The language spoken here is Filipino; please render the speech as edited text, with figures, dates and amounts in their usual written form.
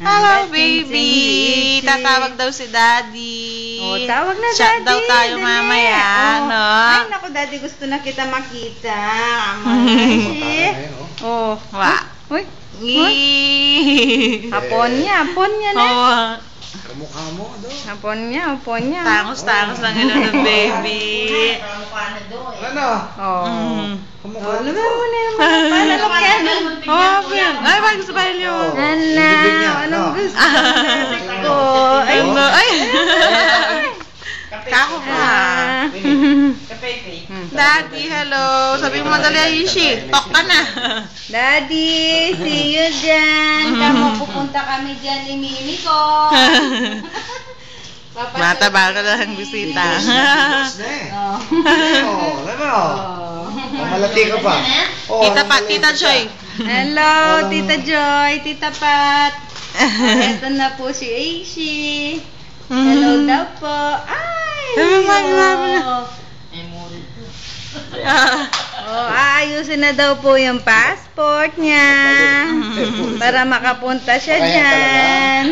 Hello, baby. Tatawag daw si Daddy. Oh, tawag na, Chat Daddy. daw tayo Dali. mamaya, no? Ay, naku, Daddy, gusto na kita makita. Amay. Oh, Wa. Uy. Hapon niya na. Oh, Kamukha mo, ano? Hapon niya. tangos lang ilo ng baby. Ano? Oh. Kamukha Oh, mo. lumaya mo na yung mga panalok yan. Oh, Ben. Ay, wag sa bahay niyo. Nana, bibig niya, anong no? gusto ko? Ay, Ay. Kako pa. Daddy, hello. Sabi mo madali, Aishi. Talk ka na. Daddy, see you dyan. Tama, pupunta kami dyan ni Mimi ko. Bata-bata lang bisita. Oh. Ano? Malati ka pa. Tita Pat, Tita Joy. Hello, Tita Joy, Tita Pat. Ito na po si Aishi. Hello daw po. Ay! Oh, aayusin na daw po yung passport niya para makapunta siya dyan.